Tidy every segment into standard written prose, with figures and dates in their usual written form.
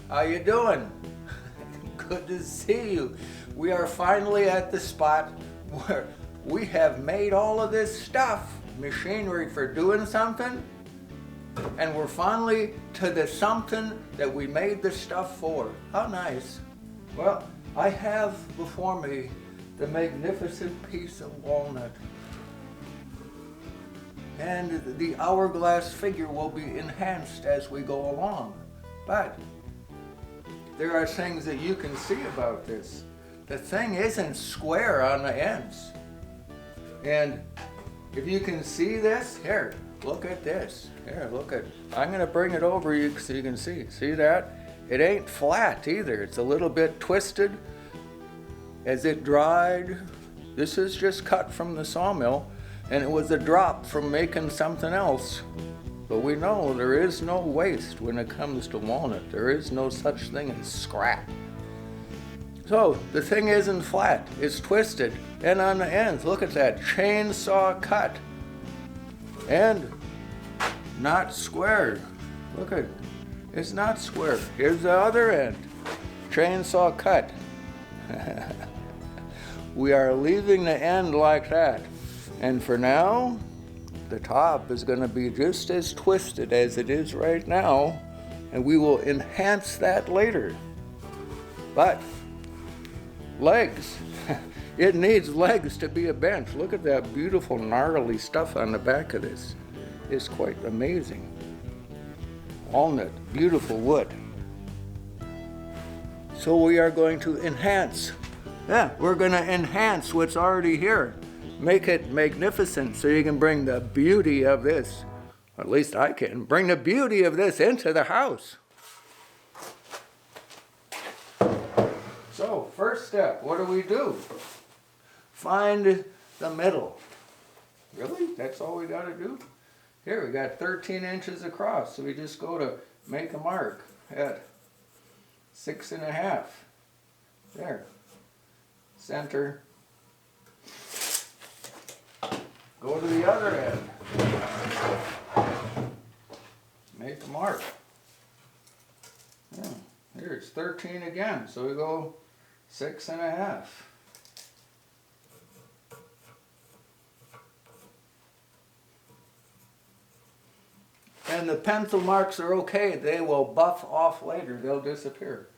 How you doing? Good to see you. We are finally at the spot where we have made all of this stuff, machinery for doing something, and we're finally to the something that we made the stuff for. How nice. Well, I have before me the magnificent piece of walnut. And the hourglass figure will be enhanced as we go along. But there are things that you can see about this. The thing isn't square on the ends. And if you can see this, here, look at this. Here, look at, I'm gonna bring it over you so you can see. See that? It ain't flat either. It's a little bit twisted. As it dried, this is just cut from the sawmill, and it was a drop from making something else. But we know there is no waste when it comes to walnut. There is no such thing as scrap. So the thing isn't flat, it's twisted. And on the ends, look at that, chainsaw cut. And not square. Look at, it's not square. Here's the other end, chainsaw cut. We are leaving the end like that. And for now, the top is going to be just as twisted as it is right now, and we will enhance that later. But legs, it needs legs to be a bench. Look at that beautiful gnarly stuff on the back of this. It's quite amazing. Walnut, beautiful wood. So we are going to enhance. Yeah, we're going to enhance what's already here. Make it magnificent so you can bring the beauty of this, or at least I can, bring the beauty of this into the house. So, first step, what do? Find the middle. Really? That's all we got to do? Here, we got 13 inches across, so we just go to make a mark at 6.5. There. Center. Go to the other end. Make a mark. Yeah, here it's 13 again, so we go 6.5. And the pencil marks are okay. They will buff off later. They'll disappear.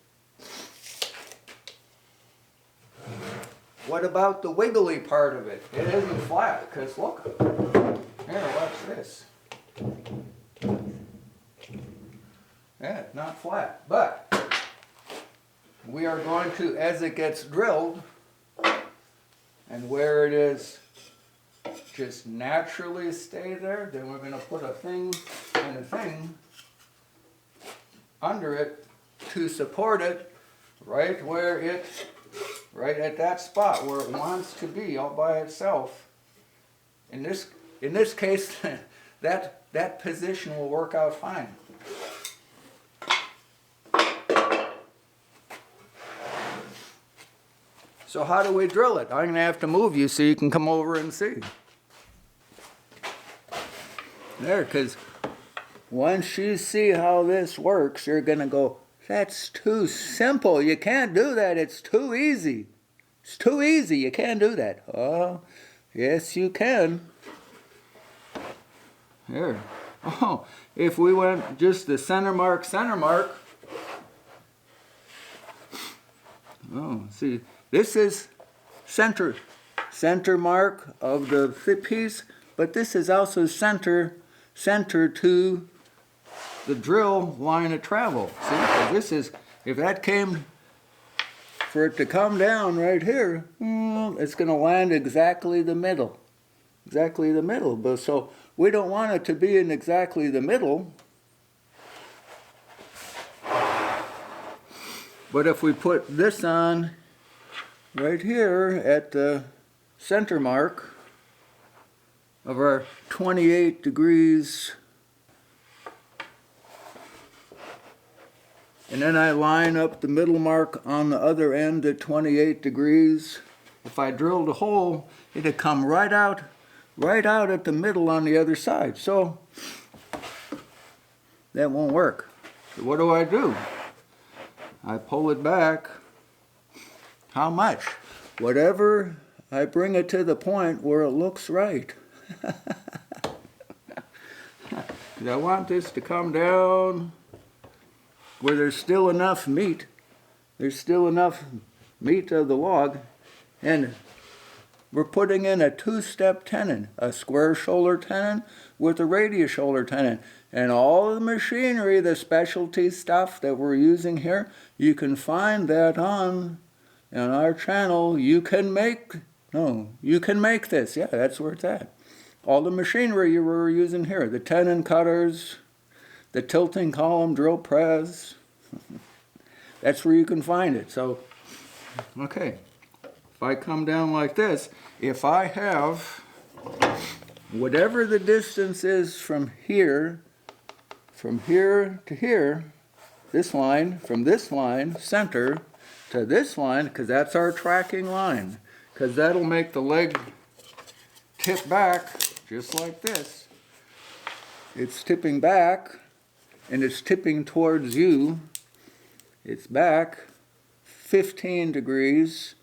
What about the wiggly part of it? It isn't flat, because look. Here, watch this. Yeah, not flat. But we are going to, as it gets drilled, and where it is just naturally stay there, then we're going to put a thing and a thing under it to support it right where it, right at that spot where it wants to be all by itself. In this case, that position will work out fine. So how do we drill it? I'm going to have to move you so you can come over and see. There, because once you see how this works, you're going to go, that's too simple. You can't do that. It's too easy. It's too easy. You can't do that. Oh, yes, you can. Here. Oh, if we went just the center mark. Oh, see, this is center mark of the piece, but this is also center to the drill line of travel. See, this is, if that came, for it to come down right here, it's going to land exactly the middle. Exactly the middle. But so we don't want it to be in exactly the middle. But if we put this on right here at the center mark of our 28 degrees, and then I line up the middle mark on the other end at 28 degrees. If I drilled a hole, it'd come right out at the middle on the other side. So that won't work. So what do? I pull it back. How much? Whatever, I bring it to the point where it looks right. I want this to come down where there's still enough meat. There's still enough meat of the log. And we're putting in a two-step tenon, a square shoulder tenon with a radius shoulder tenon. And all the machinery, the specialty stuff that we're using here, you can find that on our channel. You can make this. Yeah, that's where it's at. All the machinery you were using here, the tenon cutters, the tilting column drill press, that's where you can find it. So, okay, if I come down like this, if I have whatever the distance is from here to here, this line, from this line, center, to this line, because that's our tracking line, because that'll make the leg tip back just like this. It's tipping back, and it's tipping towards you. It's back 15 degrees.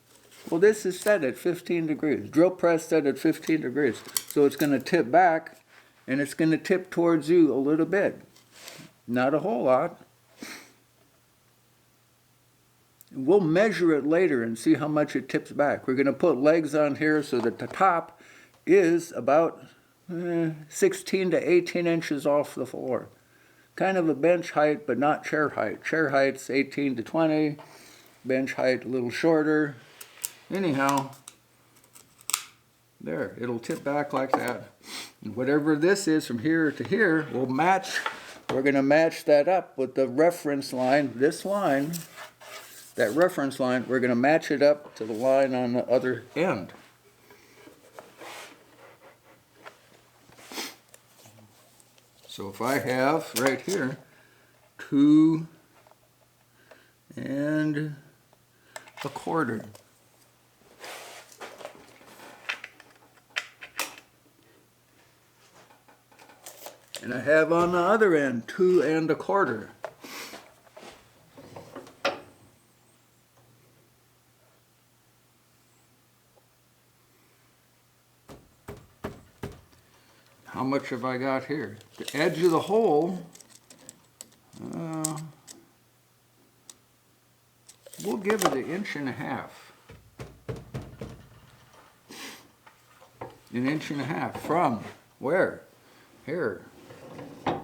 Well, this is set at 15 degrees. Drill press set at 15 degrees. So it's going to tip back, and it's going to tip towards you a little bit. Not a whole lot. We'll measure it later and see how much it tips back. We're going to put legs on here so that the top is about 16 to 18 inches off the floor. Kind of a bench height, but not chair height. Chair height's 18 to 20. Bench height a little shorter. Anyhow, there, it'll tip back like that. And whatever this is from here to here, we'll match. We're going to match that up with the reference line. This line, that reference line, we're going to match it up to the line on the other end. So if I have right here 2 1/4, and I have on the other end 2 1/4. How much have I got here? The edge of the hole, we'll give it 1.5 inches. 1.5 inches from where? Here.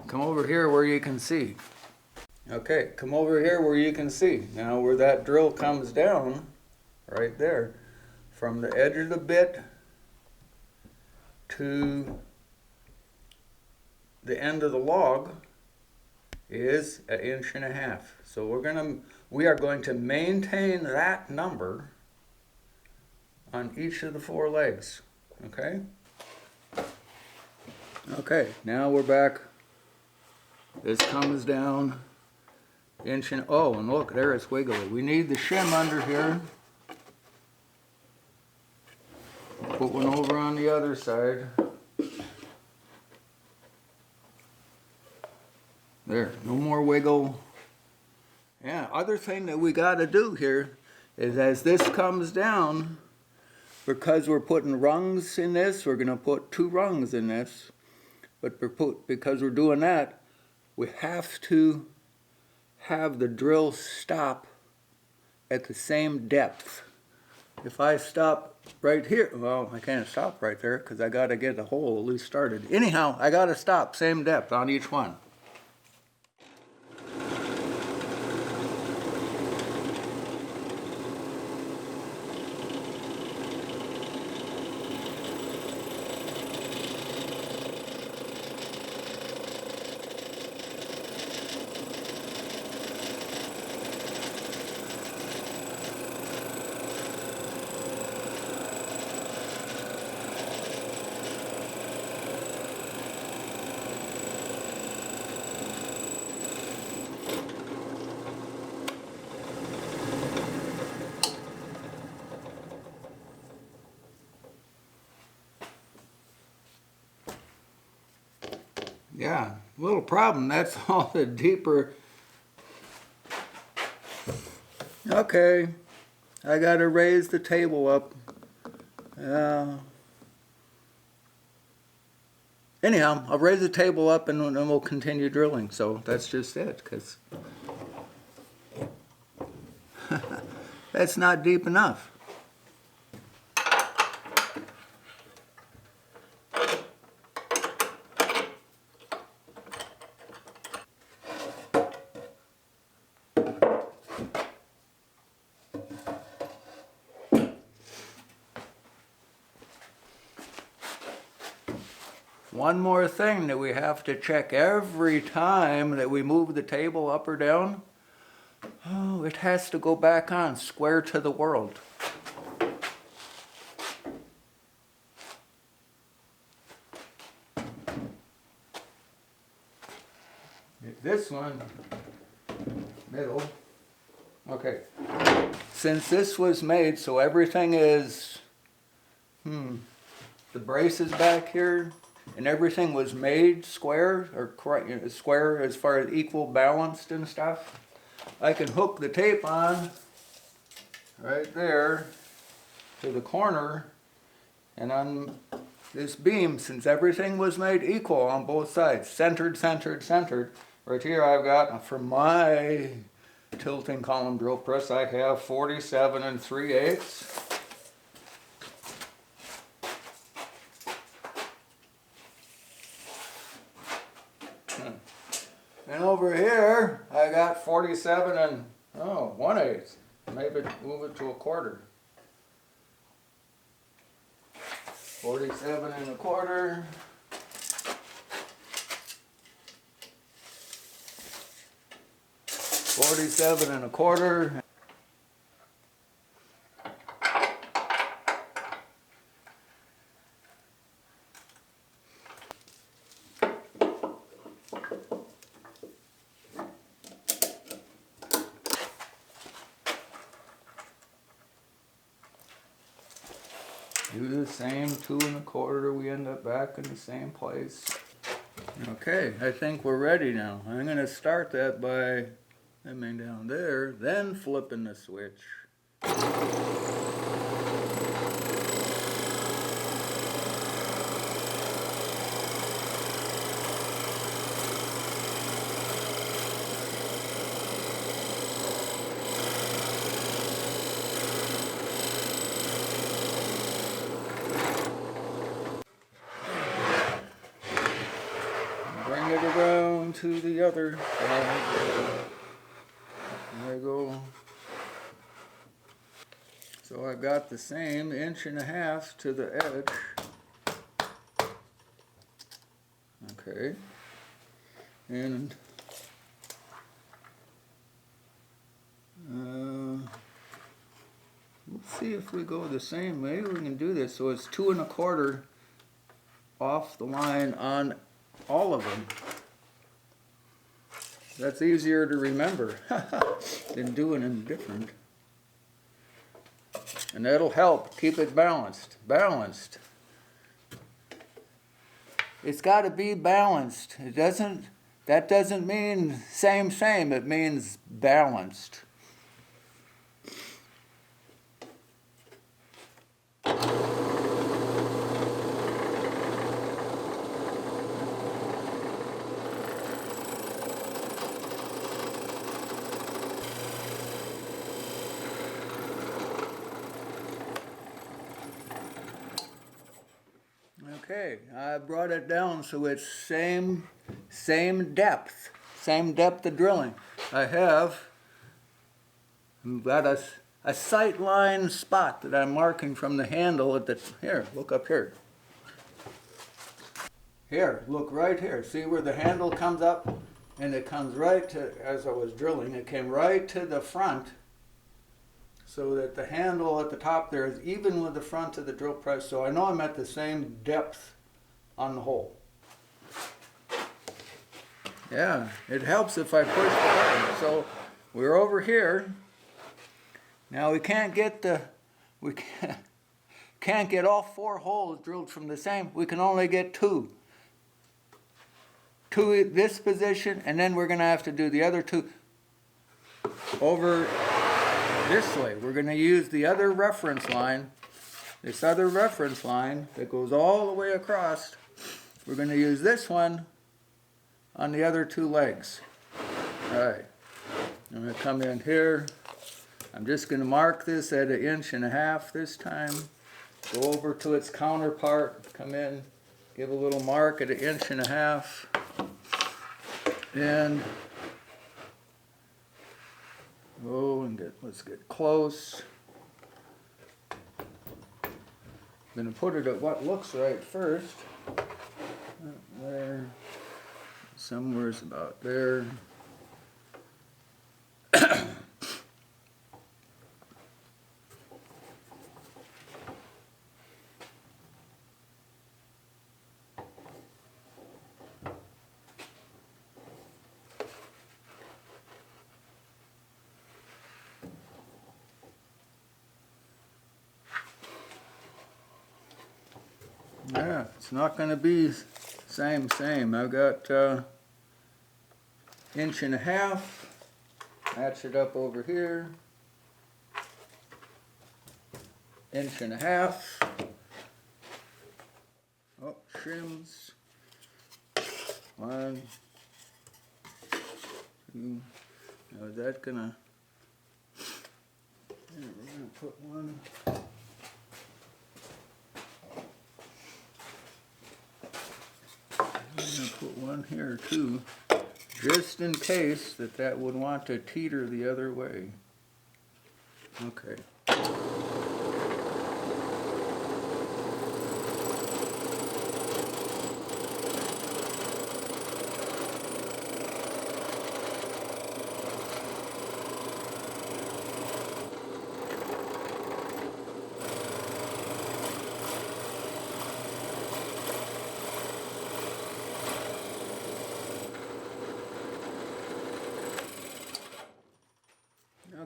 Come over here where you can see. Okay, come over here where you can see. Now where that drill comes down, right there, from the edge of the bit to the end of the log is 1.5 inches. So we are going to maintain that number on each of the 4 legs. Okay? Okay, now we're back. This comes down inch and oh, and look, there it's wiggly. We need the shim under here. Put one over on the other side. There, no more wiggle. Yeah, other thing that we got to do here is as this comes down, because we're putting rungs in this, we're going to put 2 rungs in this, but because we're doing that, we have to have the drill stop at the same depth. If I stop right here, well, I can't stop right there because I got to get the hole at least started. Anyhow, I got to stop same depth on each one. Yeah, little problem. That's all the deeper Okay, I gotta raise the table up. Anyhow, I'll raise the table up and then we'll continue drilling. So that's just it, because that's not deep enough. One more thing that we have to check every time that we move the table up or down. Oh, it has to go back on square to the world. This one, middle. Okay. Since this was made so everything is, the brace is back here, and everything was made square, or square as far as equal balanced and stuff, I can hook the tape on right there to the corner, and on this beam, since everything was made equal on both sides, centered, centered, centered, right here I've got, for my tilting column drill press, I have 47 3/8. And over here, I got 47 1/8. Maybe move it to a quarter. 47 1/4. 47 1/4. Do the same 2 1/4, we end up back in the same place. Okay, I think we're ready now. I'm going to start that by coming down there, then flipping the switch. Bring it around to the other side. There we go. So I got the same 1.5 inches to the edge. Okay. And let's see if we go the same. Maybe we can do this so it's 2 1/4 off the line on all of them. That's easier to remember than doing them different. And that'll help keep it balanced. Balanced. It's got to be balanced. That doesn't mean same, it means balanced. Okay, I brought it down so it's same depth of drilling. I've got a sight line spot that I'm marking from the handle at the, here, look up here. Here, look right here. See where the handle comes up? And it comes right to, as I was drilling, it came right to the front, so that the handle at the top there is even with the front of the drill press, so I know I'm at the same depth on the hole. Yeah, it helps if I push the button. So we're over here. Now we can't get can't get all 4 holes drilled from the same. We can only get 2. 2 at this position, and then we're going to have to do the other 2 over this way. We're going to use the other reference line, this other reference line that goes all the way across. We're going to use this one on the other two legs. All right, I'm going to come in here. I'm just going to mark this at 1.5 inches this time. Go over to its counterpart, come in, give a little mark at 1.5 inches. And let's get close. I'm going to put it at what looks right first. There, somewhere's about there. Yeah, it's not going to be same. I've got 1.5 inches. Match it up over here. 1.5 inches. Oh, trims. 1, 2. Now is that gonna? Yeah, we're gonna put one. I'm going to put one here too, just in case that would want to teeter the other way. Okay.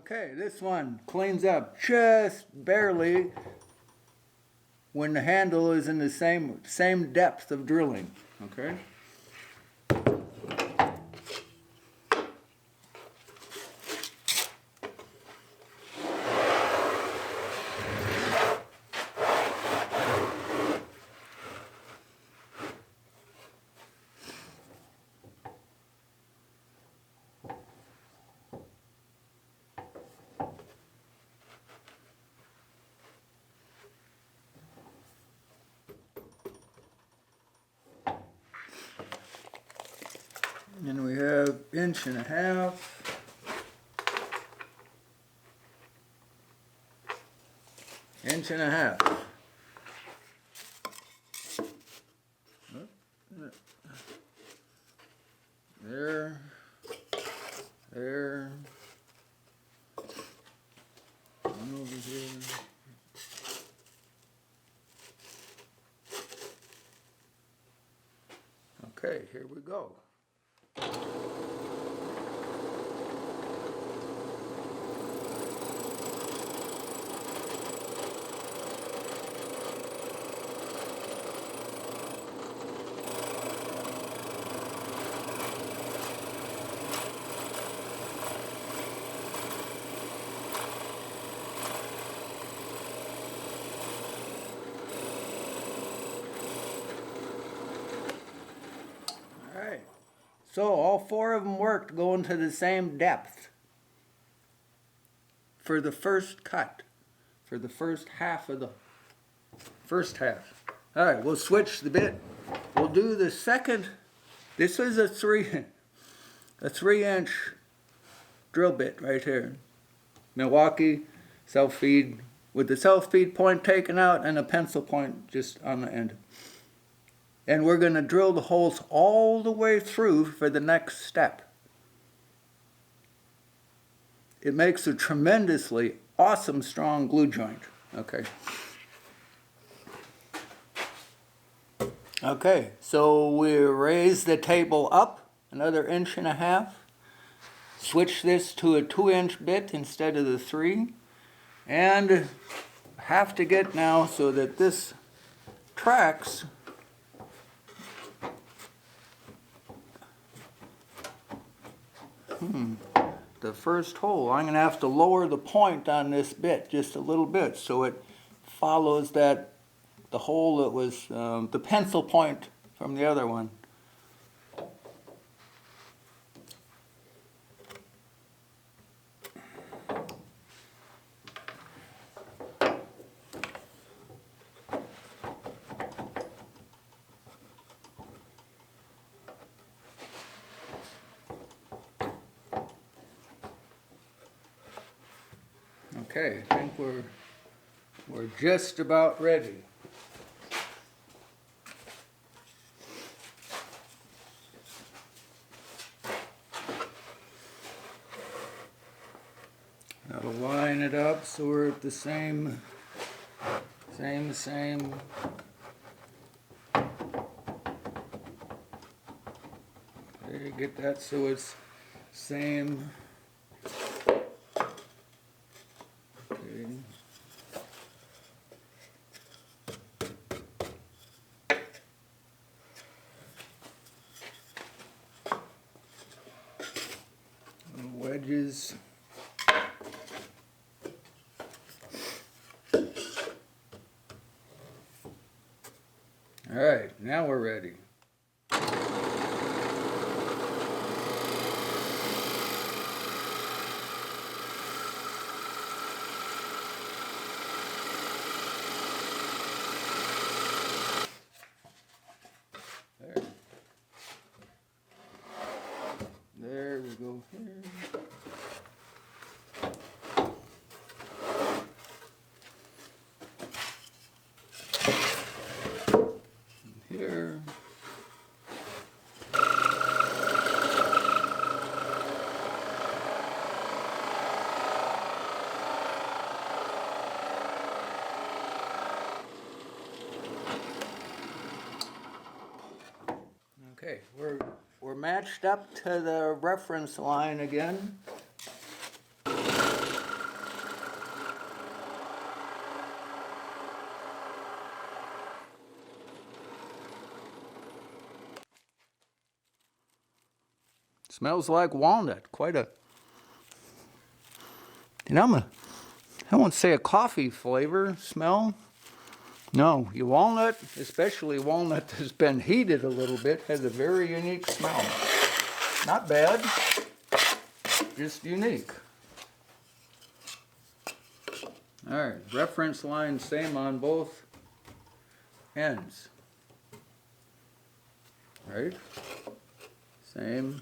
Okay, this one cleans up just barely when the handle is in the same depth of drilling. Okay. And we have 1.5 inches. 1.5 inches. There. One over here. Okay, here we go. So all 4 of them worked going to the same depth for the first cut, for the first half of the first half. All right, we'll switch the bit. We'll do the second. This is a 3-inch drill bit right here. Milwaukee self-feed with the self-feed point taken out and a pencil point just on the end. And we're going to drill the holes all the way through for the next step. It makes a tremendously awesome strong glue joint. Okay. Okay, so we raise the table up another 1.5 inches. Switch this to a 2-inch bit instead of the 3. And have to get now so that this tracks. the first hole, I'm going to have to lower the point on this bit just a little bit so it follows that, the hole that was the pencil point from the other one. Okay, I think we're just about ready. Now to line it up so we're at the same. Okay, get that so it's same. Wedges. All right, now we're ready. There we go here. Here. Okay, we're matched up to the reference line again. Smells like walnut, quite a, I won't say a coffee flavor smell. No, your walnut, especially walnut that's been heated a little bit, has a very unique smell. Not bad, just unique. All right, reference line same on both ends. Right? Same.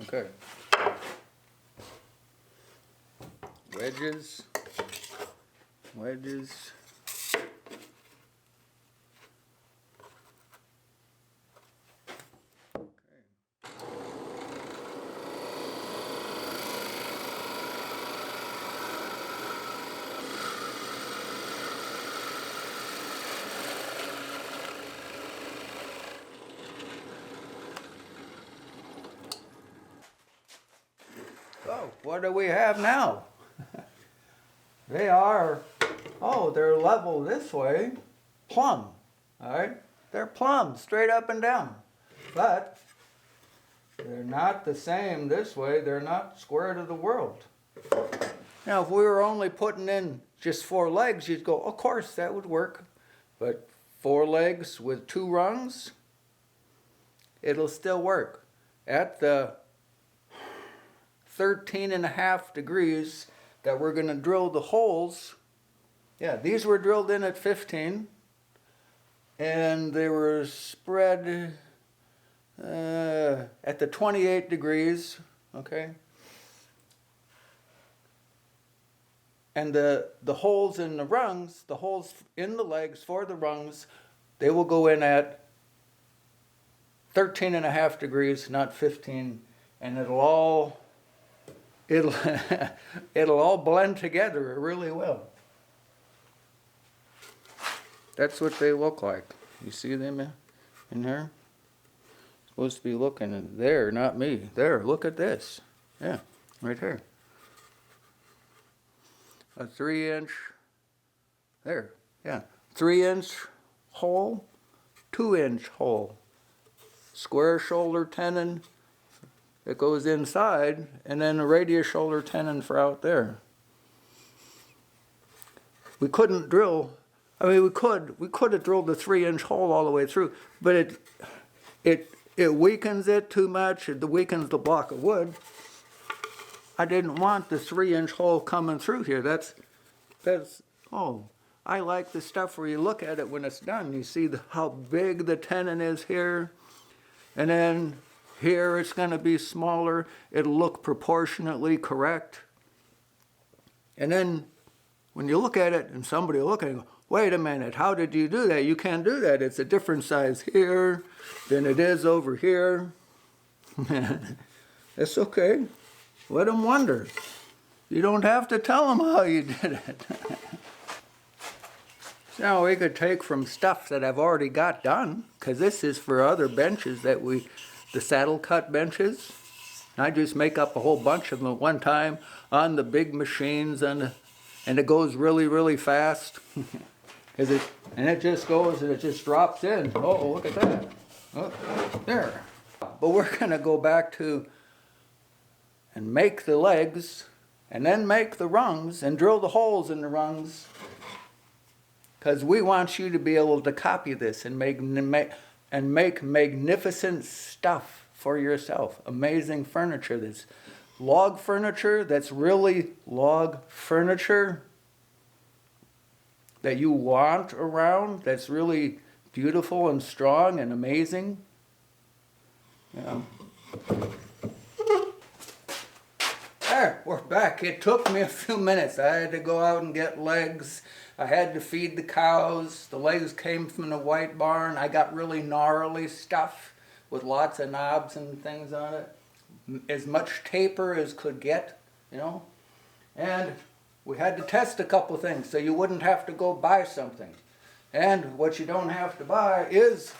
Okay. Wedges. So, what do we have now? They're level this way, plumb, all right? They're plumb, straight up and down. But they're not the same this way, they're not square to the world. Now, if we were only putting in just 4 legs, you'd go, of course, that would work. But 4 legs with 2 rungs, it'll still work. At the 13.5 degrees that we're going to drill the holes, yeah, these were drilled in at 15, and they were spread at the 28 degrees, okay? And the holes in the rungs, the holes in the legs for the rungs, they will go in at 13.5 degrees, not 15, and it'll all blend together really well. That's what they look like. You see them in there? Supposed to be looking there, not me. There, look at this. Yeah, right here. A 3-inch, there, yeah. 3-inch hole, 2-inch hole. Square shoulder tenon, that goes inside, and then a radius shoulder tenon for out there. We couldn't drill, I mean, we could have drilled the 3-inch hole all the way through, but it weakens it too much, it weakens the block of wood. I didn't want the 3-inch hole coming through here. That's, oh, I like the stuff where you look at it when it's done. You see how big the tenon is here, and then here it's going to be smaller. It'll look proportionately correct. And then when you look at it and somebody will look at it and go, wait a minute, how did you do that? You can't do that. It's a different size here than it is over here. It's okay. Let them wonder. You don't have to tell them how you did it. So we could take from stuff that I've already got done, because this is for other benches that the saddle cut benches. I just make up a whole bunch of them at one time on the big machines, and it goes really, really fast. And it just goes and it just drops in. Oh, look at that. Oh, there. But we're going to go back to and make the legs, and then make the rungs and drill the holes in the rungs, because we want you to be able to copy this and make magnificent stuff for yourself. Amazing furniture. That's log furniture, that's really log furniture that you want around, that's really beautiful and strong and amazing. Yeah. There, we're back. It took me a few minutes. I had to go out and get legs. I had to feed the cows. The legs came from the white barn. I got really gnarly stuff with lots of knobs and things on it. As much taper as could get, you know. And we had to test a couple things so you wouldn't have to go buy something. And what you don't have to buy is,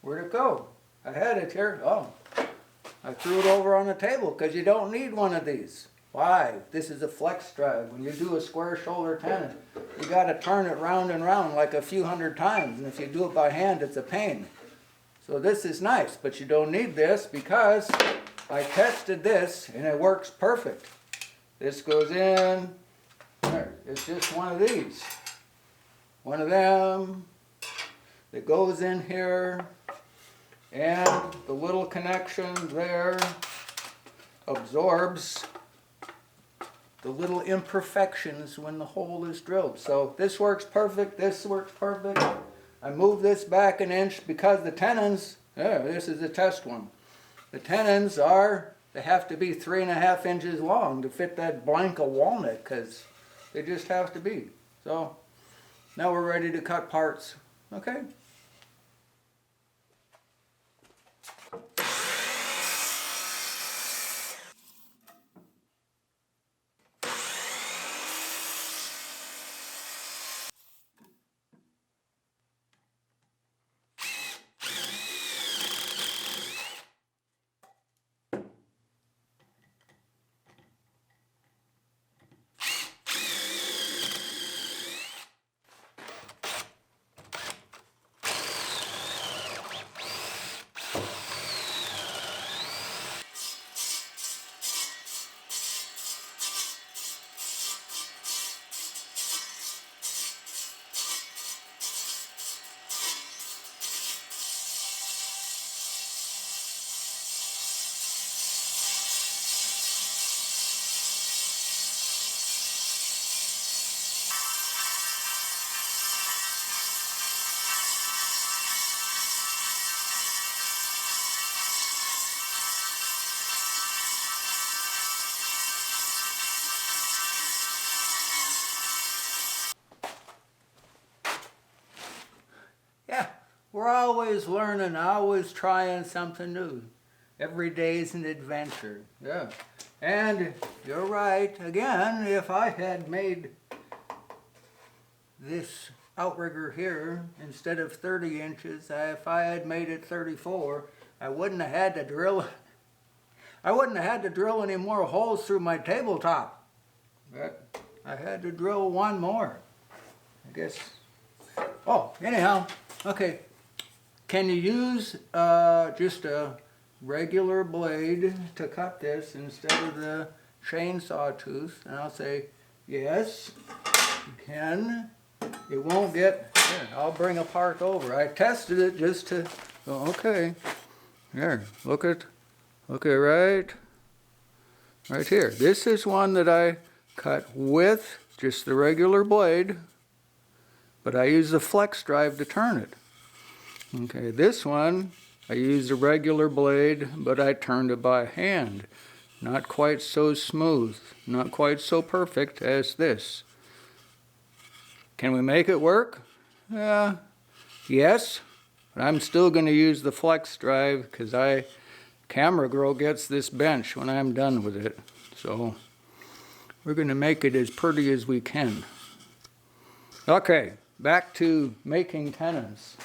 where'd it go? I had it here. Oh, I threw it over on the table because you don't need one of these. Why? This is a flex drive. When you do a square shoulder tenon, you got to turn it round and round like a few hundred times. And if you do it by hand, it's a pain. So this is nice, but you don't need this because I tested this and it works perfect. This goes in. There. It's just one of these. One of them that goes in here. And the little connection there absorbs the little imperfections when the hole is drilled. So this works perfect, this works perfect. I move this back an inch because the tenons, this is a test one. The tenons they have to be 3.5 inches long to fit that blank of walnut, because they just have to be. So now we're ready to cut parts. Okay. Yeah, we're always learning, always trying something new. Every day's an adventure. Yeah. And you're right, again, if I had made this outrigger here instead of 30 inches, if I had made it 34, I wouldn't have had to drill any more holes through my tabletop. But I had to drill one more, I guess. Oh, anyhow, okay. Can you use just a regular blade to cut this instead of the chainsaw tooth. And I'll say, yes, you can. It won't get, here, I'll bring a part over. I tested it just to, oh, okay. Here, look at right here. This is one that I cut with just the regular blade, but I use the flex drive to turn it. Okay, this one, I used a regular blade, but I turned it by hand. Not quite so smooth, not quite so perfect as this. Can we make it work? Yes, but I'm still going to use the flex drive because Camera Girl gets this bench when I'm done with it. So we're going to make it as pretty as we can. Okay, back to making tenons.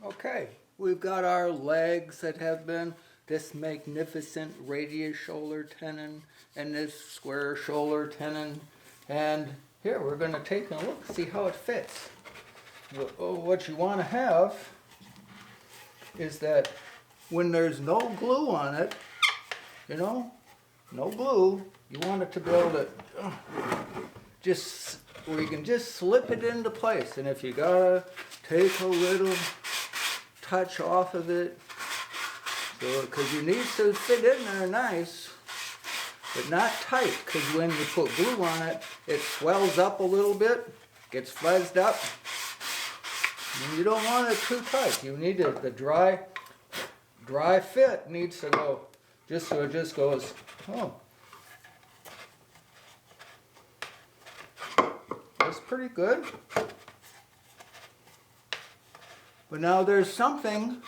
Okay, we've got our legs that have been this magnificent radius shoulder tenon and this square shoulder tenon. And here we're going to take a look, see how it fits. What you want to have is that when there's no glue on it, you know, no glue, you want it to be able to just, where you can just slip it into place. And if you gotta take a little touch off of it, so because you need to fit in there nice, but not tight, because when you put glue on it, it swells up a little bit, gets fuzzed up, and you don't want it too tight. You need it, the dry fit needs to go, just so it just goes, oh. That's pretty good. But now there's something,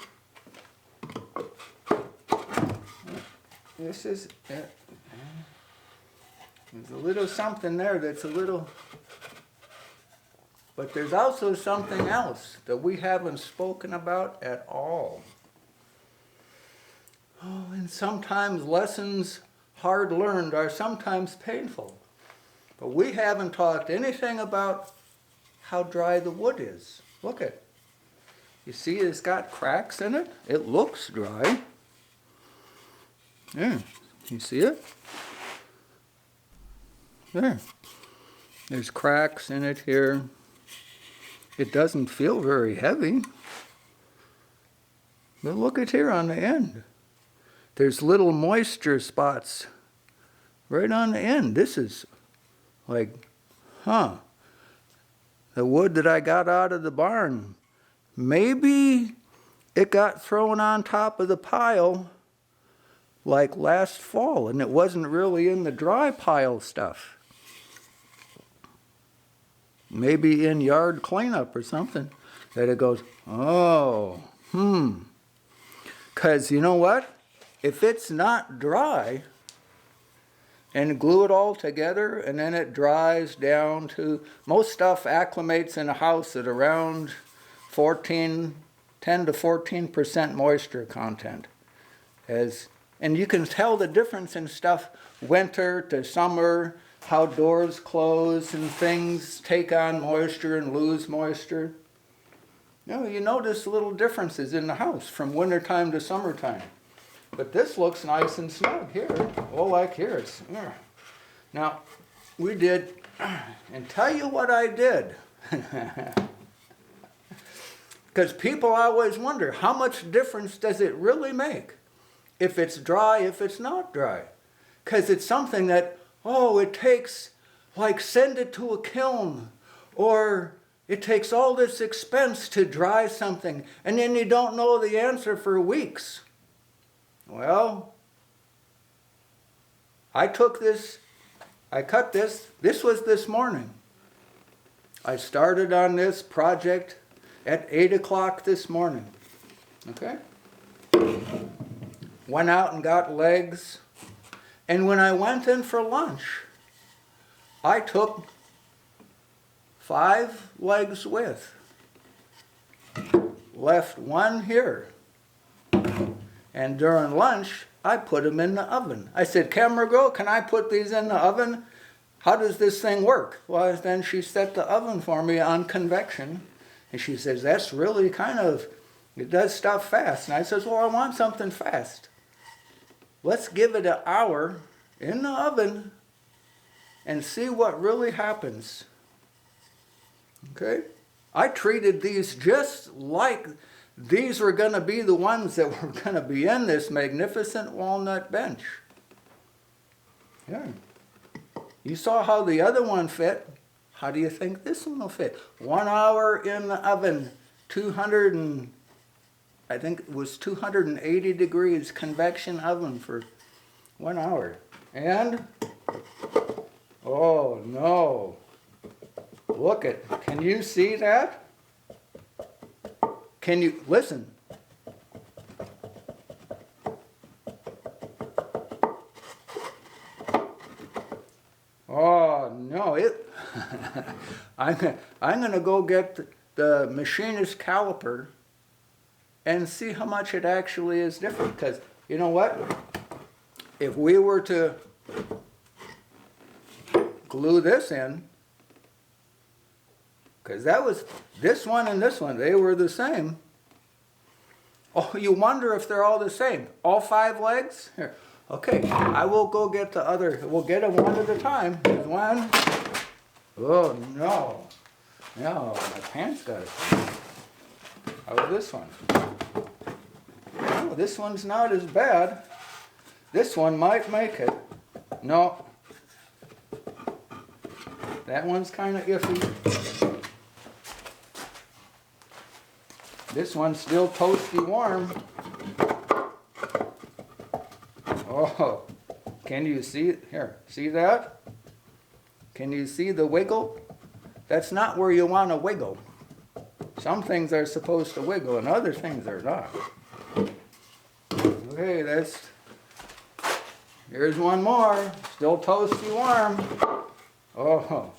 this is, there's a little something there that's a little, but there's also something else that we haven't spoken about at all. Oh, and sometimes lessons hard learned are sometimes painful. But we haven't talked anything about how dry the wood is. Look at it. You see it's got cracks in it? It looks dry. There, you see it? There. There's cracks in it here. It doesn't feel very heavy. But look at here on the end. There's little moisture spots right on the end. This is like, the wood that I got out of the barn, maybe it got thrown on top of the pile like last fall, and it wasn't really in the dry pile stuff. Maybe in yard cleanup or something. that it goes, oh, Because you know what? If it's not dry, and glue it all together, and then it dries down to, most stuff acclimates in a house at around 10 to 14% moisture content. And you can tell the difference in stuff winter to summer, how doors close and things take on moisture and lose moisture. You notice little differences in the house from wintertime to summertime. But this looks nice and snug here. Well, like here, it's... Now, we did, and tell you what I did. Because people always wonder, how much difference does it really make? If it's dry, if it's not dry. Because it's something that, it takes, like send it to a kiln, or it takes all this expense to dry something, and then you don't know the answer for weeks. Well, I cut this, this was this morning. I started on this project at 8 o'clock this morning, okay? Went out and got legs, and when I went in for lunch, I took 5 legs with, left 1 here. And during lunch, I put them in the oven. I said, camera girl, can I put these in the oven? How does this thing work? Well, then she set the oven for me on convection. And she says, that's really it does stuff fast. And I says, well, I want something fast. Let's give it an hour in the oven and see what really happens. Okay? I treated these just like these were going to be the ones that were going to be in this magnificent walnut bench. Yeah. You saw how the other one fit. How do you think this one will fit? 1 hour in the oven, 280 degrees convection oven for 1 hour. And, oh no, look can you see that? Can you, listen. Oh, no, I'm going to go get the machinist caliper and see how much it actually is different. Because, you know what? If we were to glue this in, because that was, this one and this one, they were the same. Oh, you wonder if they're all the same. All 5 legs? Here. Okay, I will go get the other. We'll get them one at a time. Here's one. Oh, no. No, my pants got it. How about this one? Oh, this one's not as bad. This one might make it. No. That one's kind of iffy. This one's still toasty warm. Oh, can you see it? Here, see that? Can you see the wiggle? That's not where you want to wiggle. Some things are supposed to wiggle and other things are not. Okay, here's one more. Still toasty warm. Oh,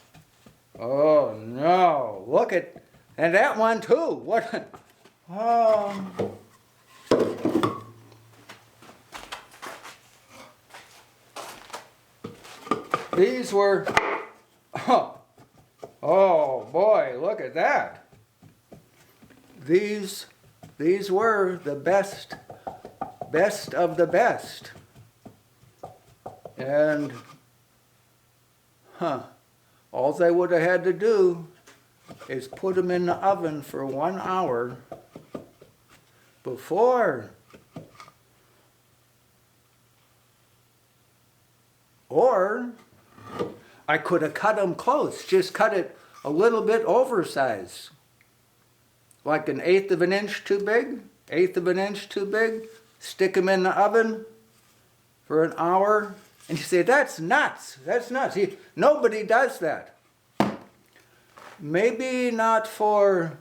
oh no, look at, and that one too. What? Oh. These were, oh boy, look at that. These were the best of the best. And, all they would have had to do is put them in the oven for 1 hour before. Or I could have cut them close, just cut it a little bit oversized. Like 1/8 of an inch too big, 1/8 of an inch too big, stick them in the oven for an hour. And you say, that's nuts, that's nuts. Nobody does that. Maybe not for,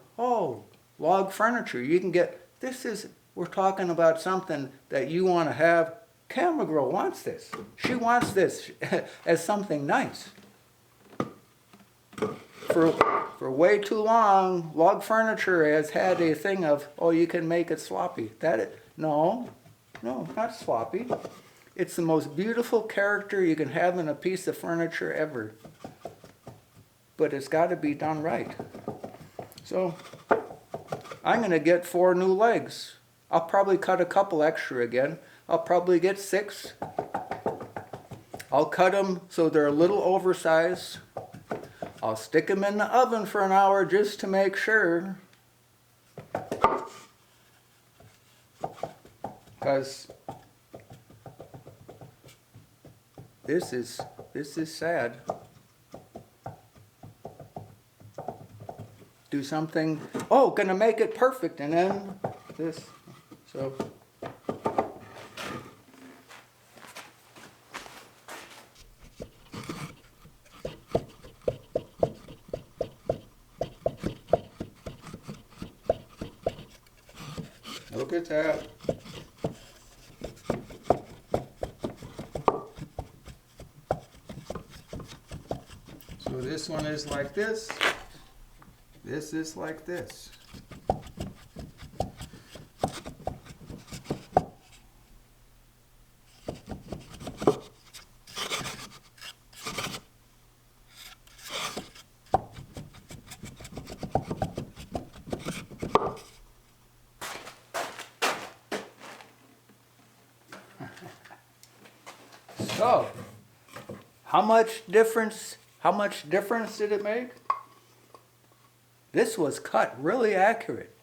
log furniture. You can get, we're talking about something that you want to have. Camera girl wants this. She wants this as something nice. For way too long, log furniture has had a thing of, oh, you can make it sloppy. No, not sloppy. It's the most beautiful character you can have in a piece of furniture ever. But it's got to be done right. So I'm going to get 4 new legs. I'll probably cut a couple extra again. I'll probably get 6. I'll cut them so they're a little oversized. I'll stick them in the oven for an hour just to make sure. Because this is sad. Do something, oh, gonna make it perfect, and then this. So look at that. So this one is like this. This is like this. So, how much difference did it make? This was cut really accurate.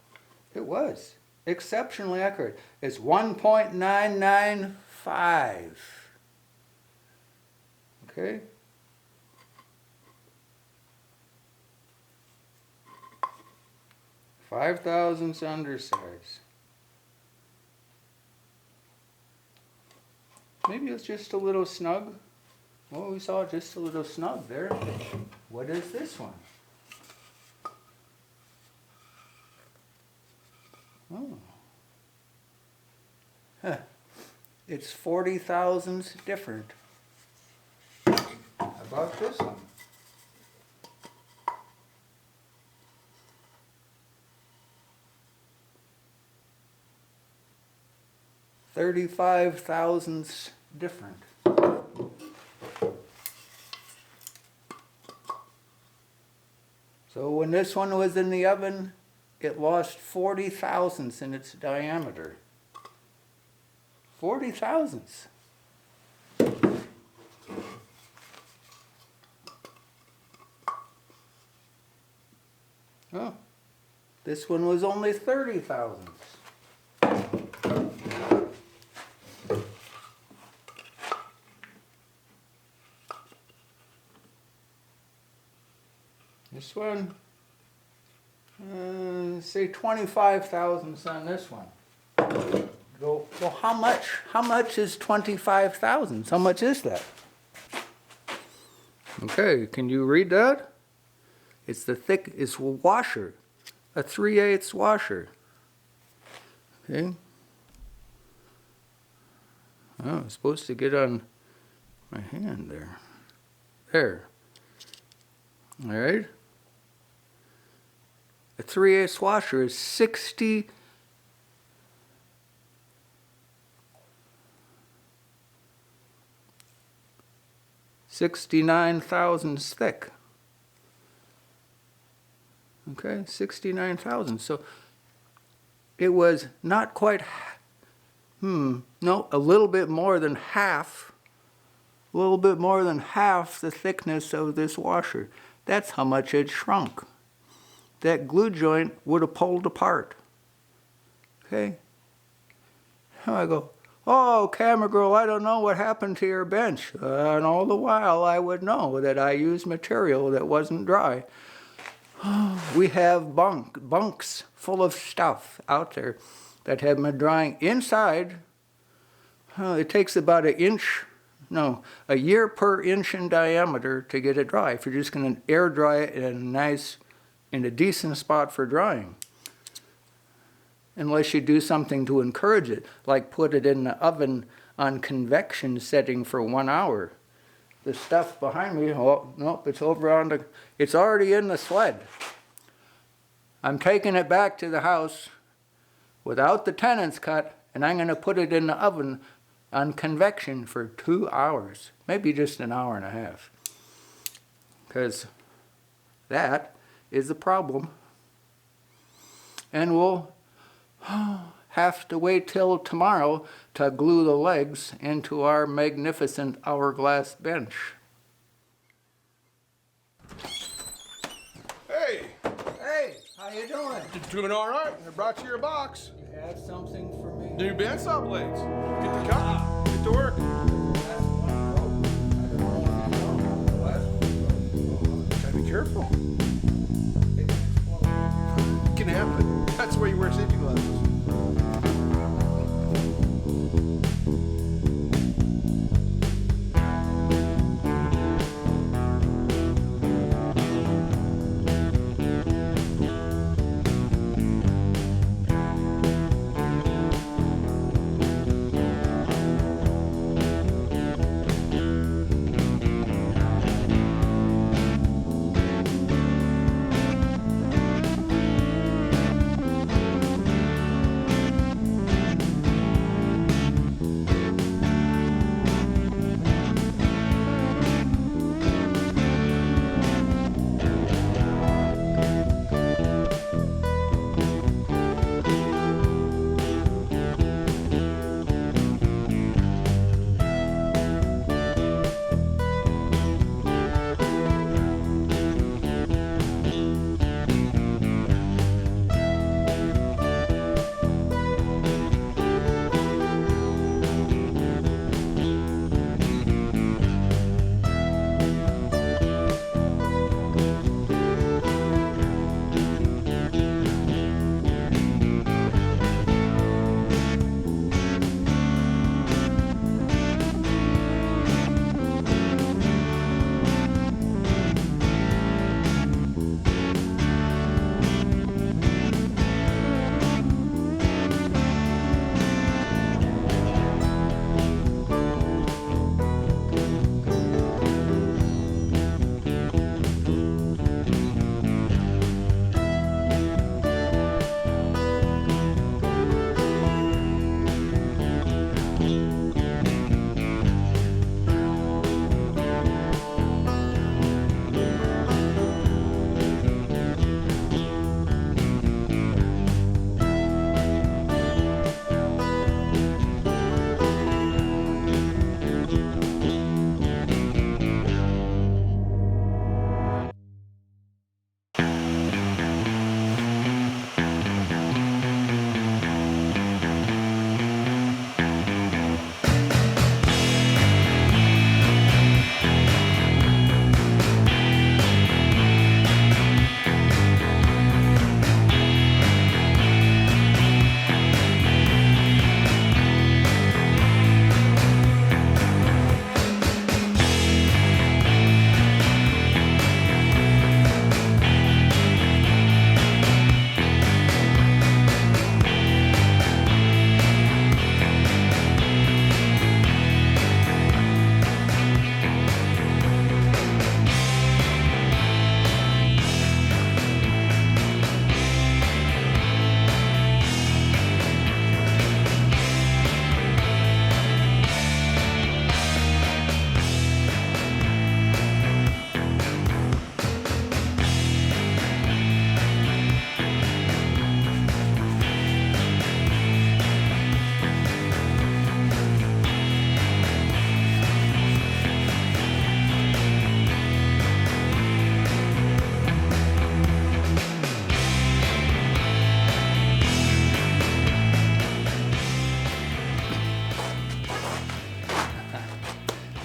It was exceptionally accurate. It's 1.995. Okay? Five thousandths undersize. Maybe it's just a little snug. Well, we saw just a little snug there. What is this one? Oh. Huh. It's 40 thousandths different. How about this one? $35 thousandths different. So when this one was in the oven, it lost 40 thousandths in its diameter. 40 thousandths. Oh, this one was only 30 thousandths. This one, say 25 thousandths on this one. Go, well, how much is 25 thousandths? How much is that? Okay, can you read that? It's it's a washer, a 3/8 washer. Okay. Oh, it's supposed to get on my hand there. There. All right. A 3/8 washer is 69 thousandths thick. Okay, 69 thousandths. So it was not quite, no, a little bit more than half the thickness of this washer. That's how much it shrunk. That glue joint would have pulled apart. Okay? And I go, oh, camera girl, I don't know what happened to your bench. And all the while I would know that I used material that wasn't dry. We have bunks full of stuff out there that have been drying inside. It takes about a year per inch in diameter to get it dry. If you're just going to air dry it in a decent spot for drying. unless you do something to encourage it, like put it in the oven on convection setting for 1 hour. The stuff behind me, oh, nope, it's over on the, it's already in the sled. I'm taking it back to the house without the tenons cut, and I'm going to put it in the oven on convection for 2 hours, maybe just an hour and a half. Because that is the problem. And we'll have to wait till tomorrow to glue the legs into our magnificent hourglass bench. Hey! Hey, how you doing? You're doing all right. I brought you your box. You have something for me? New bandsaw blades. Get to cut. Get to work. Gotta be careful. It can happen. That's why you wear safety glasses.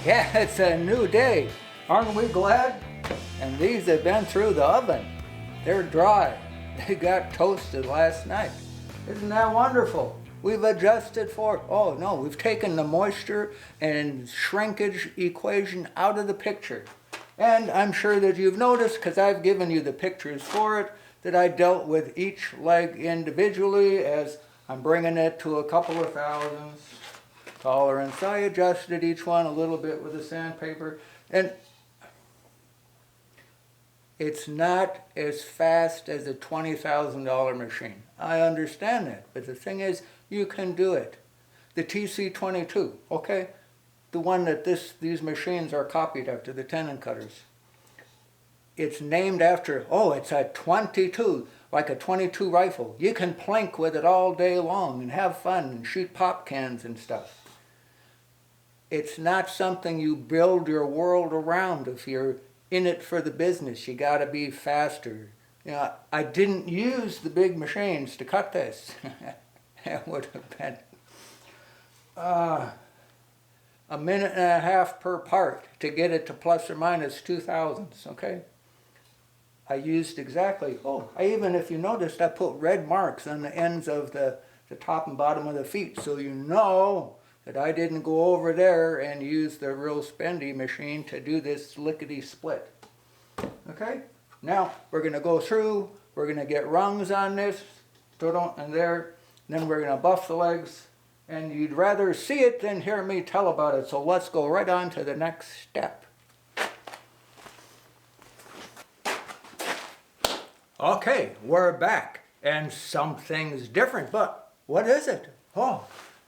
Yeah, it's a new day. Aren't we glad? And these have been through the oven. They're dry. They got toasted last night. Isn't that wonderful? We've adjusted for, oh no, we've taken the moisture and shrinkage equation out of the picture. And I'm sure that you've noticed, because I've given you the pictures for it, that I dealt with each leg individually as I'm bringing it to a couple of thousandths tolerance. I adjusted each one a little bit with the sandpaper, and it's not as fast as a $20,000 machine. I understand that, but the thing is, you can do it. The TC22, okay? The one that these machines are copied after, the tenon cutters. It's named after, it's a 22, like a 22 rifle. You can plank with it all day long and have fun and shoot pop cans and stuff. It's not something you build your world around if you're in it for the business. You gotta be faster. You know, I didn't use the big machines to cut this. That would have been a minute and a half per part to get it to plus or minus 2 thousandths, okay? I used exactly, even if you noticed, I put red marks on the ends of the top and bottom of the feet, so you know that I didn't go over there and use the real spendy machine to do this lickety split. Okay? Now we're going to go through, we're going to get rungs on this, and there, and then we're going to buff the legs, and you'd rather see it than hear me tell about it, so let's go right on to the next step. Okay, we're back, and something's different, but what is it?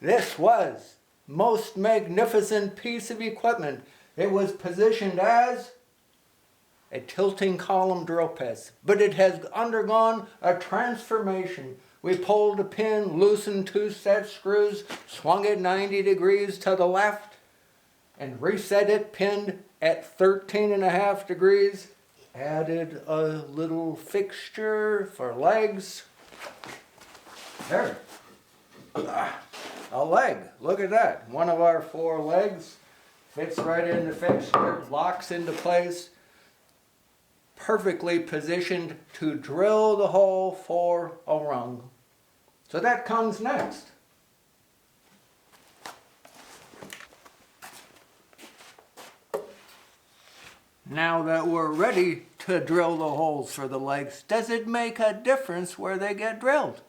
This was most magnificent piece of equipment. It was positioned as a tilting column drill press, but it has undergone a transformation. We pulled a pin, loosened 2 set screws, swung it 90 degrees to the left, and reset it pinned at 13.5 degrees. Added a little fixture for legs. There. A leg. Look at that. One of our 4 legs fits right in the fixture, locks into place, perfectly positioned to drill the hole for a rung. So that comes next. Now that we're ready to drill the holes for the legs, does it make a difference where they get drilled?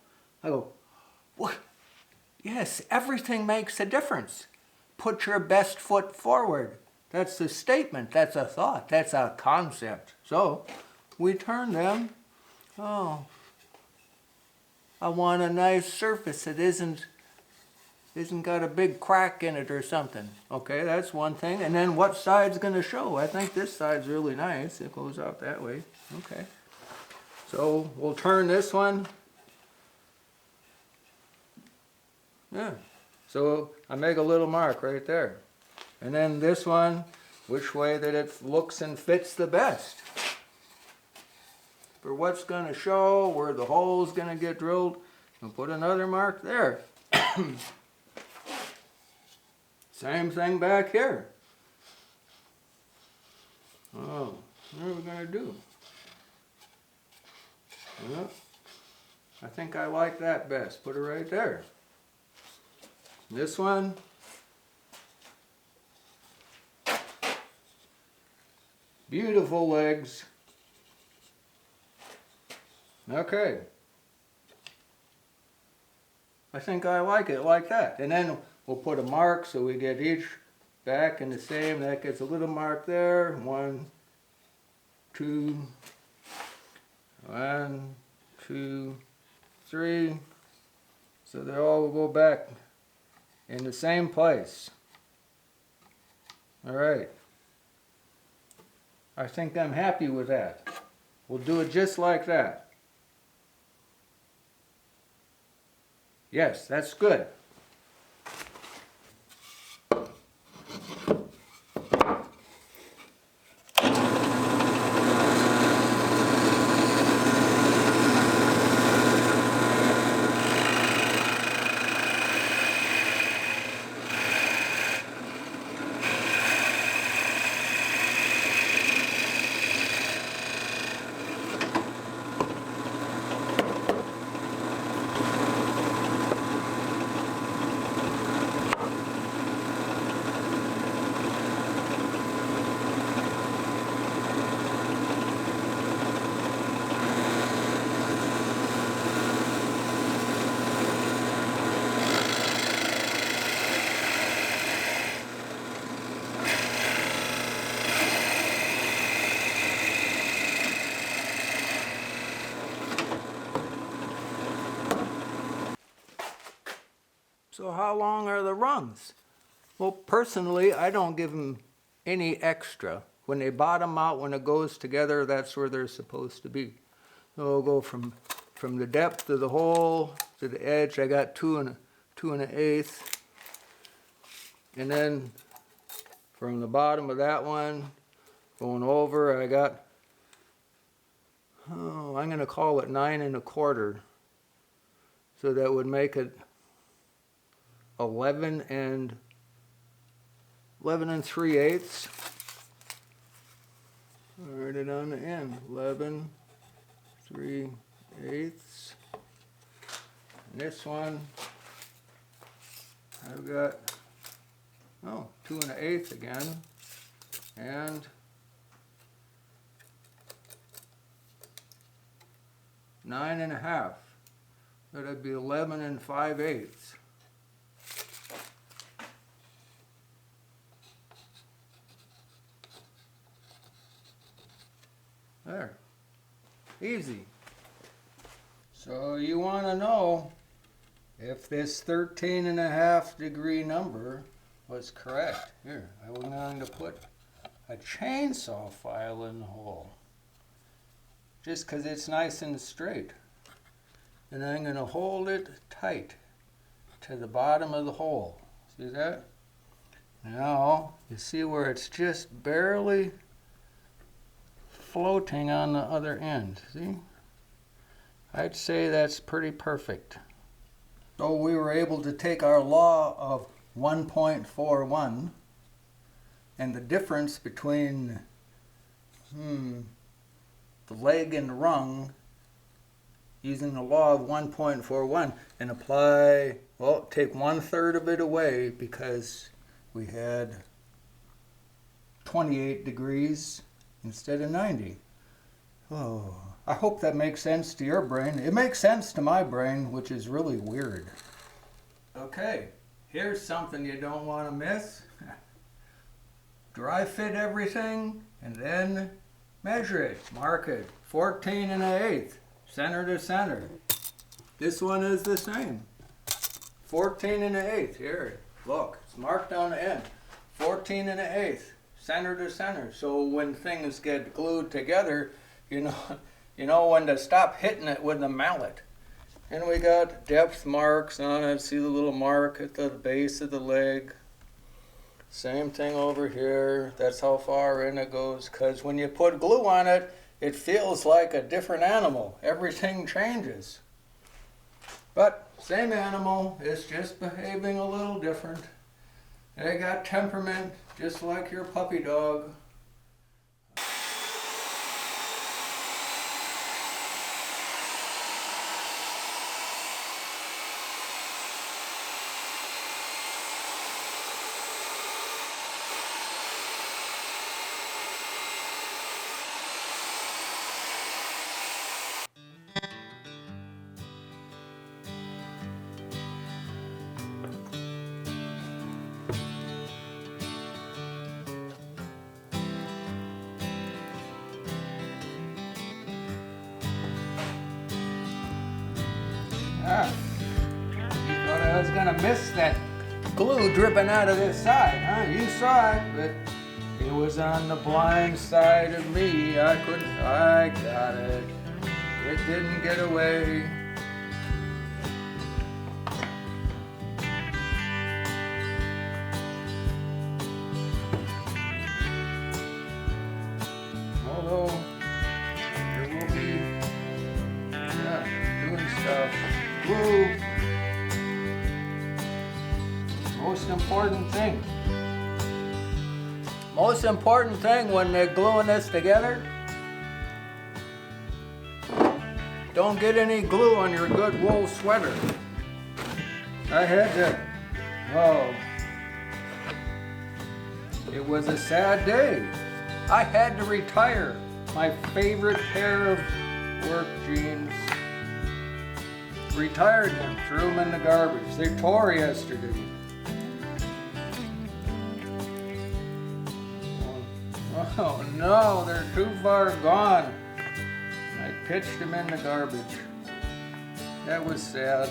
I go, what? Yes, everything makes a difference. Put your best foot forward. That's a statement, that's a thought, that's a concept. So we turn them. I want a nice surface that isn't got a big crack in it or something. Okay, that's one thing. And then what side's going to show? I think this side's really nice. It goes out that way. Okay. So we'll turn this one. Yeah. So I make a little mark right there. And then this one, which way that it looks and fits the best. For what's going to show, where the hole's going to get drilled, I'll put another mark there. Same thing back here. What are we going to do? Well, I think I like that best. Put it right there. This one. Beautiful legs. Okay. I think I like it like that. And then we'll put a mark so we get each back in the same. That gets a little mark there. 1, 2, 1, 2, 3. So they all will go back in the same place. All right. I think I'm happy with that. We'll do it just like that. Yes, that's good. So how long are the rungs? Well, personally, I don't give them any extra. When they bottom out, when it goes together, that's where they're supposed to be. So we'll go from the depth of the hole to the edge. I got 2 1/8. And then from the bottom of that one, going over, I got, I'm going to call it 9 1/4. So that would make it 11 3/8. Write it on the end. 11 3/8. And this one, I've got 2 1/8 again, and 9 1/2. That'd be 11 5/8. There. Easy. So you want to know if this 13 1/2 degree number was correct. Here, I'm going to put a chainsaw file in the hole, just because it's nice and straight. And I'm going to hold it tight to the bottom of the hole. See that? Now, you see where it's just barely floating on the other end. See? I'd say that's pretty perfect. So we were able to take our law of 1.41 and the difference between the leg and rung using the law of 1.41 and apply, well, take 1/3 of it away because we had 28 degrees instead of 90. Oh, I hope that makes sense to your brain. It makes sense to my brain, which is really weird. Okay, here's something you don't want to miss. Dry fit everything and then measure it. Mark it. 14 1/8, center to center. This one is the same. 14 1/8. Here, look, it's marked on the end. 14 1/8, center to center. So when things get glued together, you know when to stop hitting it with the mallet. And we got depth marks on it. See the little mark at the base of the leg. Same thing over here. That's how far in it goes. Because when you put glue on it, it feels like a different animal. Everything changes. But same animal, it's just behaving a little different. They got temperament, just like your puppy dog. You thought I was gonna miss that glue dripping out of this side, huh? You saw it, but it was on the blind side of me. I got it. It didn't get away. Although, there will be, doing stuff. Glue. Most important thing when they're gluing this together, don't get any glue on your good wool sweater. I had to, it was a sad day. I had to retire my favorite pair of work jeans. Retired them, threw them in the garbage. They tore yesterday. Oh no, they're too far gone. I pitched them in the garbage. That was sad.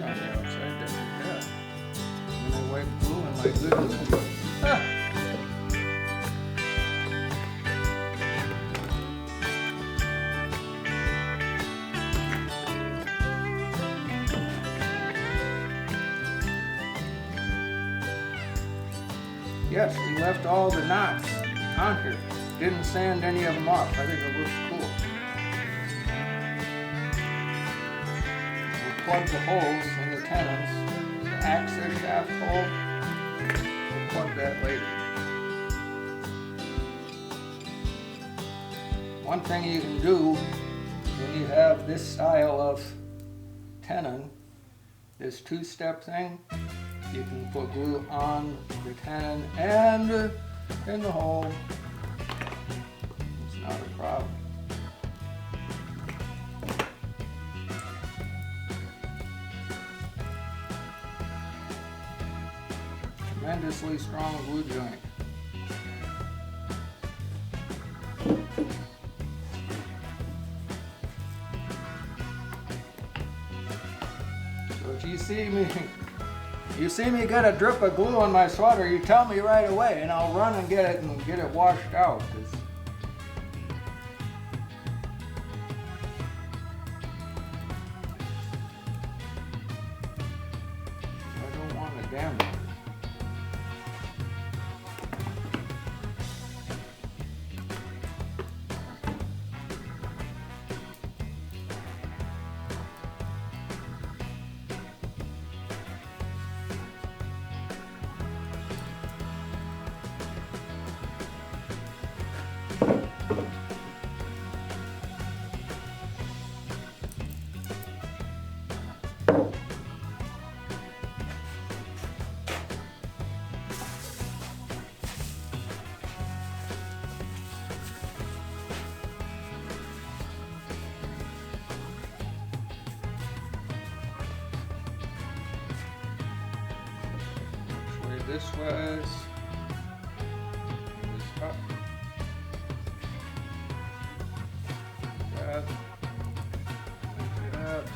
on the outside there. Yeah. And I wipe glue and my goodness. Ah. Yes, we left all the knots on here. Didn't sand any of them off. I think it looks cool. We'll plug the holes in the tenons. The access shaft hole, we'll plug that later. One thing you can do when you have this style of tenon, this two-step thing, you can put glue on the tenon and in the hole. It's not a problem. Tremendously strong glue joint. So if you see me get a drip of glue on my sweater, you tell me right away and I'll run and get it washed out. I don't want to damage it. This was this up. That. Lift it up.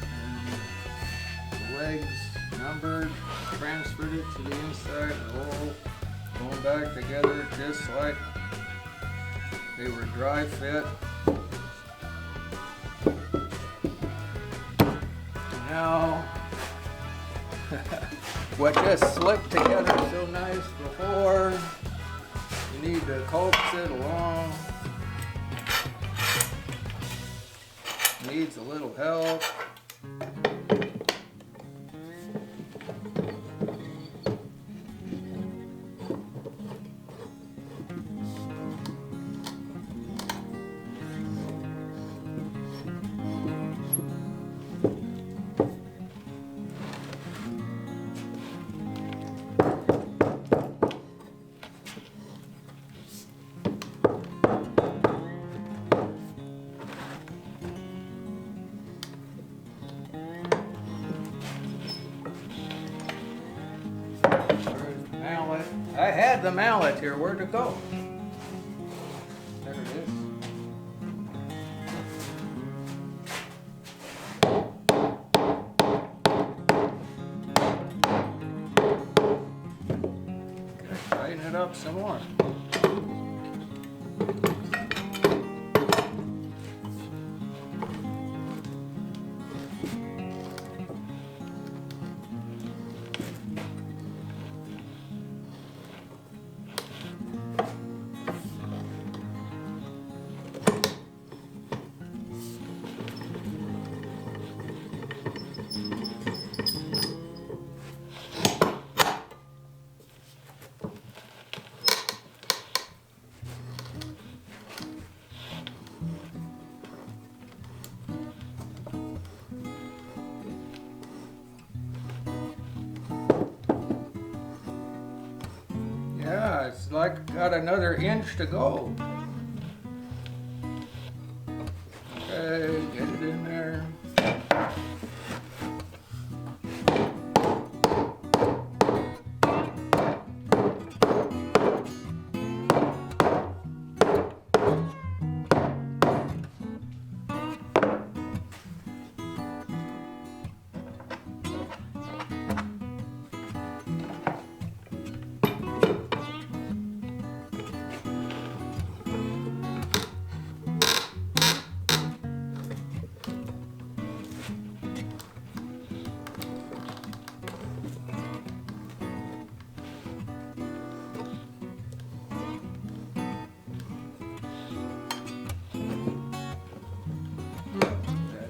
And the legs numbered, transferred it to the inside of the hole, going back together just like they were dry fit. Now what just slipped together so nice before, you need to coax it along. Needs a little help. I had the mallet here. Where'd it go? There it is. Okay, tighten it up some more. Yeah, it's like got another inch to go. Okay, get it in there.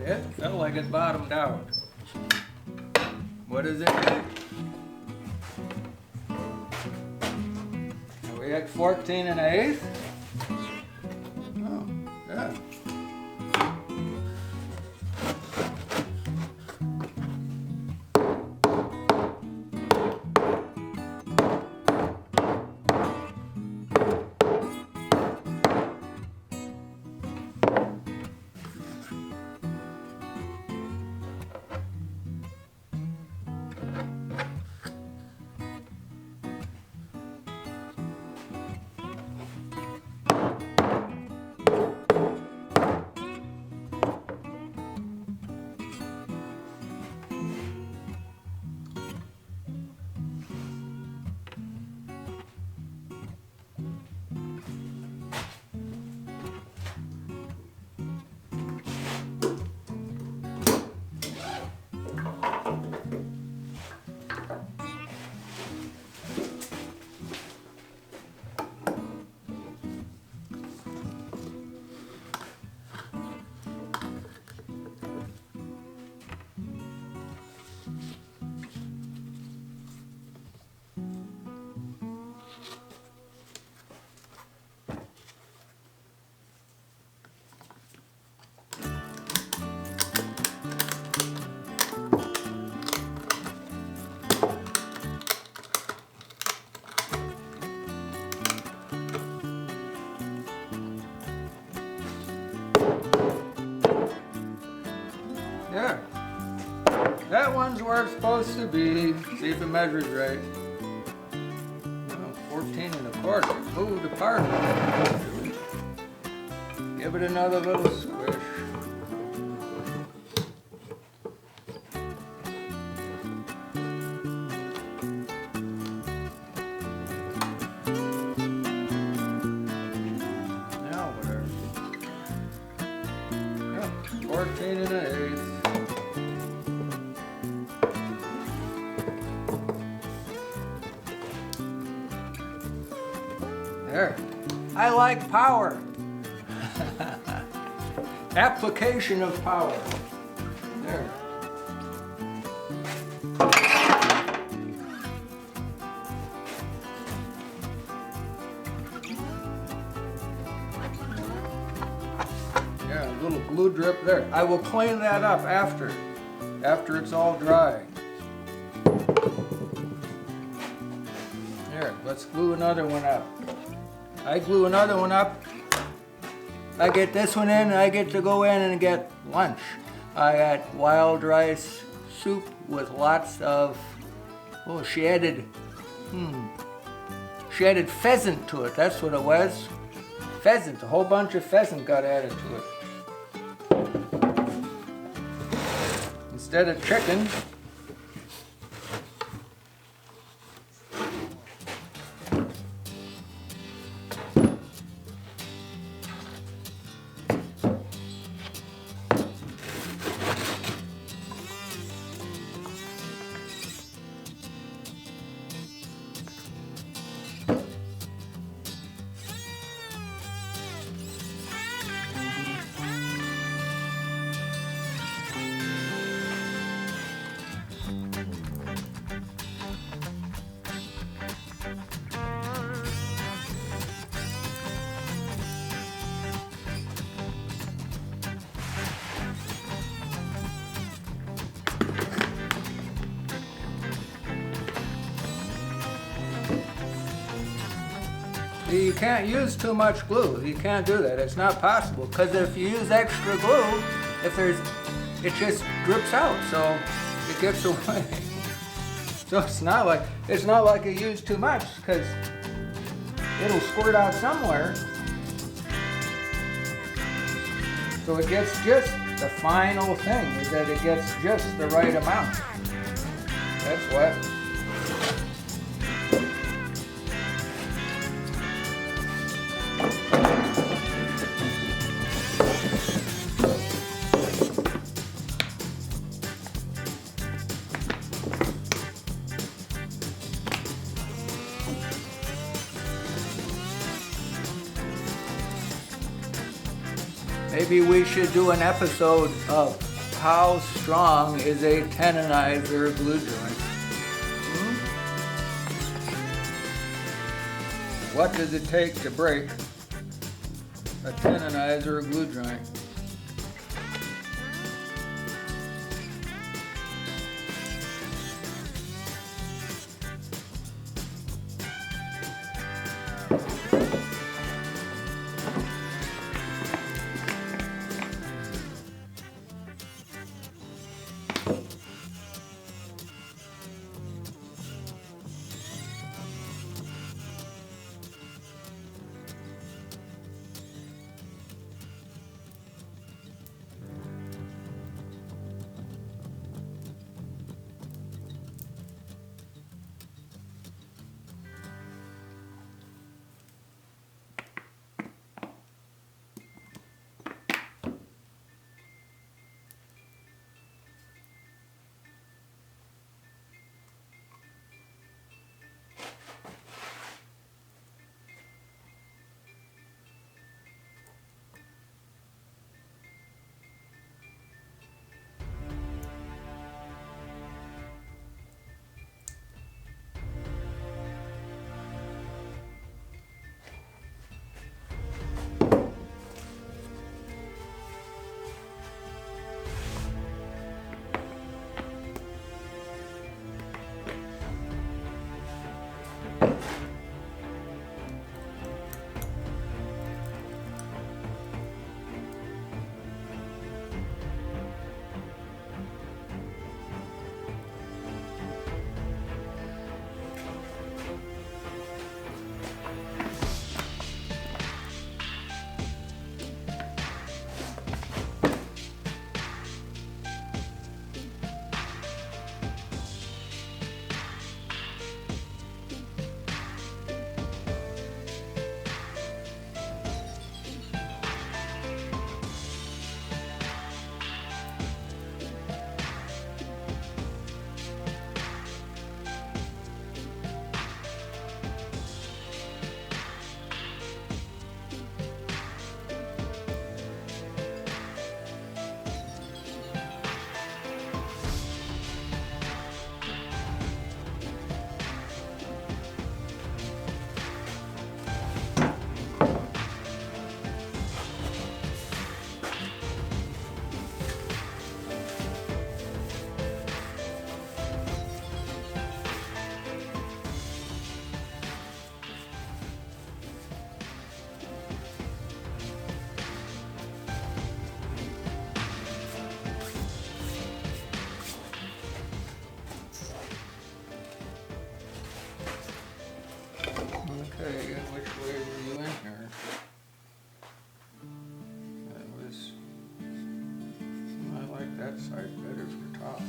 It felt like it bottomed out. What does it mean? Are we at 14 1/8? Oh, yeah. There. That one's where it's supposed to be. See if it measures right. Oh, 14 1/4. Moved apart. Give it another little squish. Now where? Yep, 14 1/8. There. I like power. Application of power. There. Yeah, a little glue drip there. I will clean that up after it's all dry. There, let's glue another one up. I glue another one up. I get this one in, and I get to go in and get lunch. I got wild rice soup with lots of, oh, she added pheasant to it. That's what it was. Pheasant, a whole bunch of pheasant got added to it. Instead of chicken. You can't use too much glue. You can't do that. It's not possible. Because if you use extra glue, it just drips out. So it gets away. So it's not like you use too much, because it'll squirt out somewhere. So it gets just the final thing is that it gets just the right amount. That's what. Maybe we should do an episode of How strong is a tenonizer glue joint? What does it take to break a tenonizer glue joint? Okay, and which way were you in here? That was, I like that side better for top.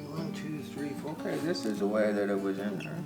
One, two, three, four. Okay, this is the way that it was in there.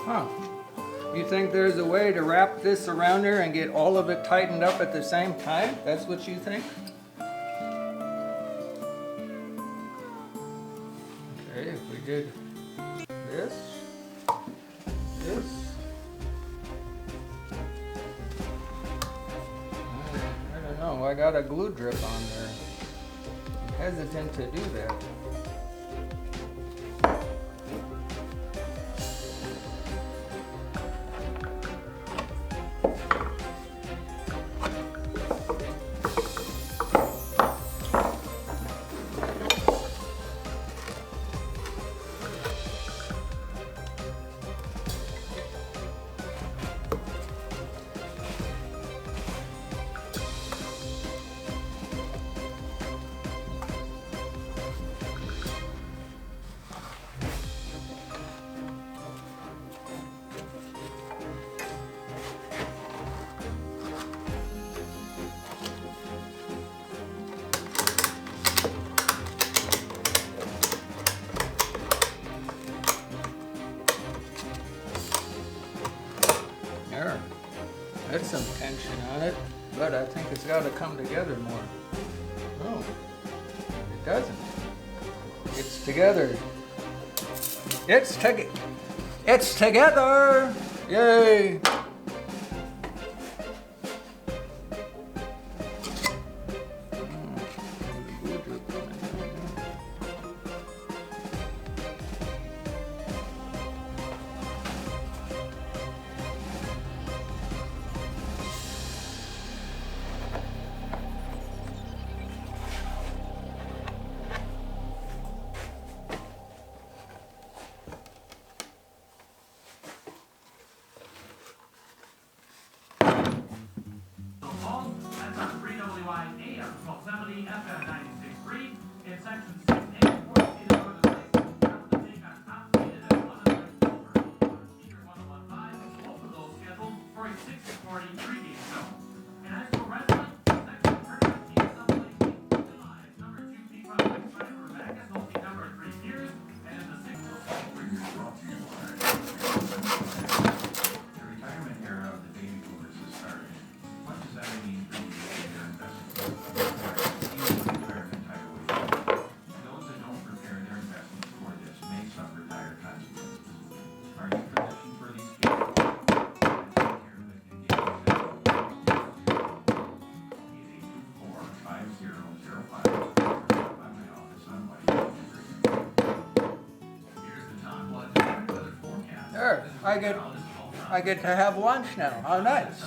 Huh. You think there's a way to wrap this around there and get all of it tightened up at the same time? That's what you think? Okay, if we did this, I don't know, I got a glue drip on there. I'm hesitant to do that. There, that's some tension on it, but I think it's got to come together more. No, it doesn't. It's together. It's together! Yay! There, I get to have lunch now. How nice.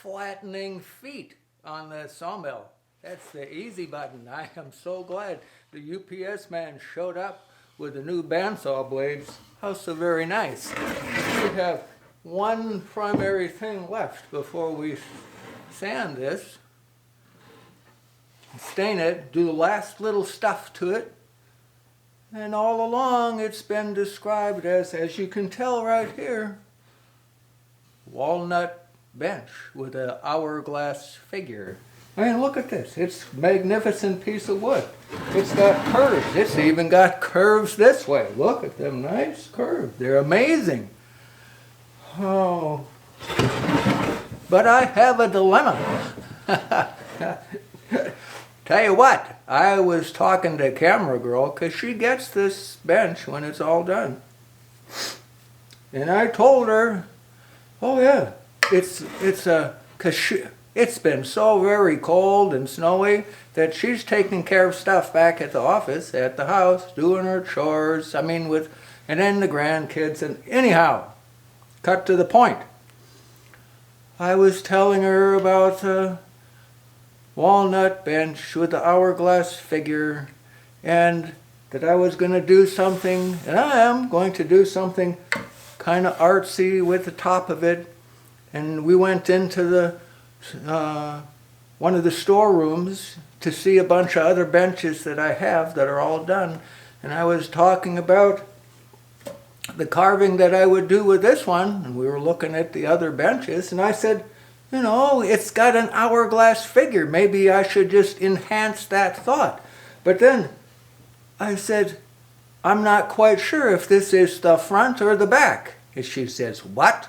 Flattening feet on the sawmill. That's the easy button. I am so glad the UPS man showed up with the new bandsaw blades. How so very nice. We have one primary thing left before we sand this, stain it, do the last little stuff to it, and all along it's been described as you can tell right here, walnut bench with an hourglass figure. I mean, look at this. It's a magnificent piece of wood. It's got curves. It's even got curves this way. Look at them, nice curves. They're amazing. Oh, but I have a dilemma. Tell you what, I was talking to camera girl because she gets this bench when it's all done. And I told her, oh yeah, it's been so very cold and snowy that she's taking care of stuff back at the office, at the house, doing her chores, and then the grandkids, and anyhow, cut to the point. I was telling her about the walnut bench with the hourglass figure, and that I was going to do something, and I am going to do something kind of artsy with the top of it. And we went into the one of the storerooms to see a bunch of other benches that I have that are all done. And I was talking about the carving that I would do with this one, and we were looking at the other benches, and I said, you know, it's got an hourglass figure. Maybe I should just enhance that thought. But then I said, I'm not quite sure if this is the front or the back. And she says, what?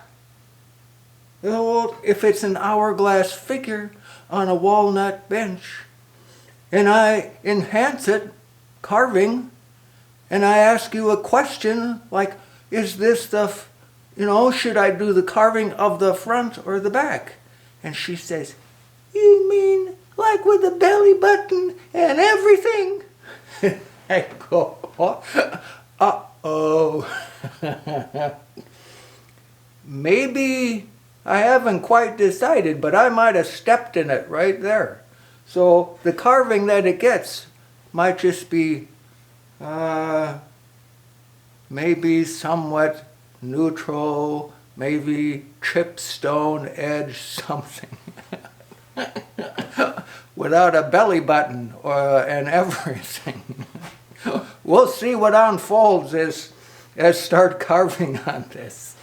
Well, if it's an hourglass figure on a walnut bench, and I enhance it, carving, and I ask you a question like, is this should I do the carving of the front or the back? And she says, you mean like with the belly button and everything? I go, uh-oh. Maybe I haven't quite decided, but I might have stepped in it right there. So the carving that it gets might just be maybe somewhat neutral, maybe chip stone edge something. Without a belly button and everything. We'll see what unfolds as start carving on this.